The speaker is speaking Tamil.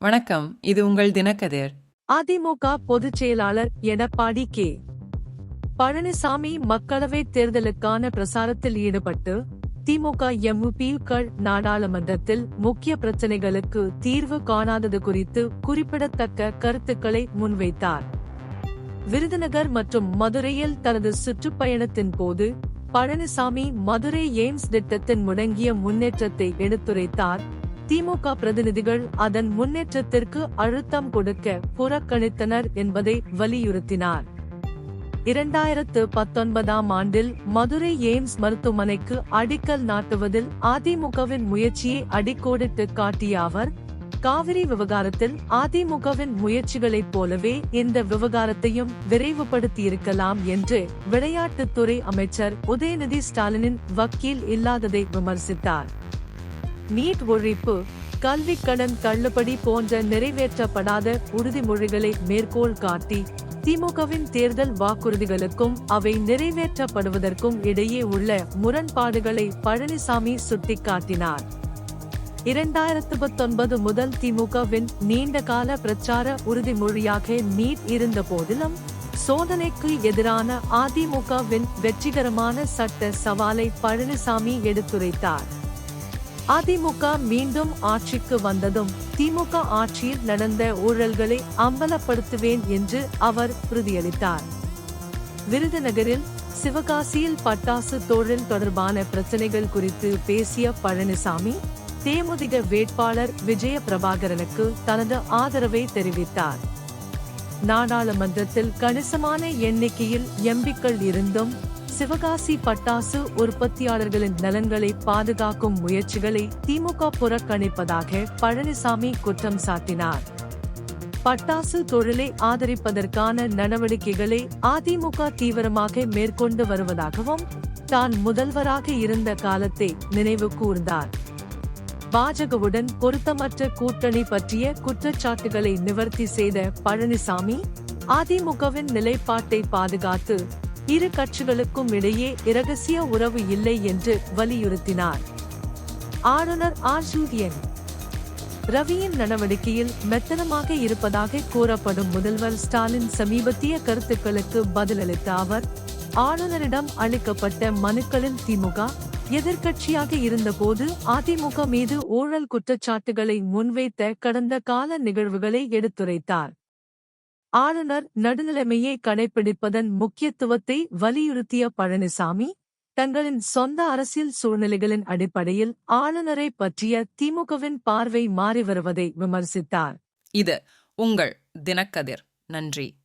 வணக்கம். இது உங்கள் தினக்கதிர். அதிமுக பொதுச் செயலாளர் எடப்பாடி கே. பழனிசாமி மக்களவைத் தேர்தலுக்கான பிரசாரத்தில் ஈடுபட்டு திமுக எம்.பி.க்கள் நாடாளுமன்றத்தில் முக்கிய பிரச்சினைகளுக்கு தீர்வு காணாதது குறித்து குறிப்பிடத்தக்க கருத்துக்களை முன்வைத்தார். விருதுநகர் மற்றும் மதுரையில் தனது சுற்றுப்பயணத்தின் போது பழனிசாமி மதுரை எய்ம்ஸ் திட்டத்தின் முடங்கிய முன்னேற்றத்தை எடுத்துரைத்தார். திமுக பிரதிநிதிகள் அதன் முன்னேற்றத்திற்கு அழுத்தம் கொடுக்க புறக்கணித்தனர் என்பதை வலியுறுத்தினார். 2019ஆம் ஆண்டில் மதுரை எய்ம்ஸ் மருத்துவமனைக்கு அடிக்கல் நாட்டுவதில் அதிமுகவின் முயற்சியை அடிக்கோடிட்டு காட்டிய அவர், காவிரி விவகாரத்தில் அதிமுகவின் முயற்சிகளைப் போலவே இந்த விவகாரத்தையும் விரைவுபடுத்தியிருக்கலாம் என்று விளையாட்டுத்துறை அமைச்சர் உதயநிதி ஸ்டாலினின் வக்கீல் இல்லாததை விமர்சித்தார். நீட் ஒழிப்பு, கல்விக் கடன் தள்ளுபடி போன்ற நிறைவேற்றப்படாத உறுதிமொழிகளை மேற்கோள் காட்டி திமுகவின் தேர்தல் வாக்குறுதிகளுக்கும் அவை நிறைவேற்றப்படுவதற்கும் இடையே உள்ள முரண்பாடுகளை பழனிசாமி சுட்டிக்காட்டினார். 2019 முதல் திமுகவின் நீண்டகால பிரச்சார உறுதிமொழியாக நீட் இருந்த போதிலும் சோதனைக்கு எதிரான அதிமுகவின் வெற்றிகரமான சட்ட சவாலை பழனிசாமி எடுத்துரைத்தார். அதிமுக மீண்டும் ஆட்சிக்கு வந்ததும் திமுக ஆட்சியில் நடந்த ஊழல்களை அம்பலப்படுத்துவேன் என்று அவர் உறுதியளித்தார். விருதுநகரில் சிவகாசியில் பட்டாசு தொழில் தொடர்பான பிரச்சனைகள் குறித்து பேசிய பழனிசாமி, தேமுதிக வேட்பாளர் விஜய பிரபாகரனுக்கு தனது ஆதரவை தெரிவித்தார். நாடாளுமன்றத்தில் கணிசமான எண்ணிக்கையில் எம்பிக்கள் இருந்தும் சிவகாசி பட்டாசு உற்பத்தியாளர்களின் நலன்களை பாதுகாக்கும் முயற்சிகளை திமுக புறக்கணிப்பதாக பழனிசாமி குற்றம் சாட்டினார். பட்டாசு தொழிலை ஆதரிப்பதற்கான நடவடிக்கைகளை அதிமுக தீவிரமாக மேற்கொண்டு வருவதாகவும் தான் முதல்வராக இருந்த காலத்தை நினைவு கூர்ந்தார். பாஜகவுடன் பொருத்தமற்ற கூட்டணி பற்றிய குற்றச்சாட்டுகளை நிவர்த்தி செய்த பழனிசாமி, அதிமுகவின் நிலைப்பாட்டை பாதுகாத்து இரு கட்சிகளுக்கும் இடையே இரகசிய உறவு இல்லை என்று வலியுறுத்தினார். ஆளுநர் ஆர். ரவியின் நடவடிக்கையில் மெத்தனமாக இருப்பதாக கூறப்படும் முதல்வர் ஸ்டாலின் சமீபத்திய கருத்துக்களுக்கு பதிலளித்த அவர், ஆளுநரிடம் அளிக்கப்பட்ட மனுக்களில் திமுக எதிர்க்கட்சியாக இருந்தபோது அதிமுக மீது ஊழல் குற்றச்சாட்டுகளை முன்வைத்த கடந்த கால நிகழ்வுகளை எடுத்துரைத்தார். ஆளுநர் நடுநிலைமையை கடைபிடிப்பதன் முக்கியத்துவத்தை வலியுறுத்திய பழனிசாமி, தங்களின் சொந்த அரசியல் சூழ்நிலைகளின் அடிப்படையில் ஆளுநரை பற்றிய திமுகவின் பார்வை மாறி வருவதை விமர்சித்தார். இது உங்கள் தினக்கதிர். நன்றி.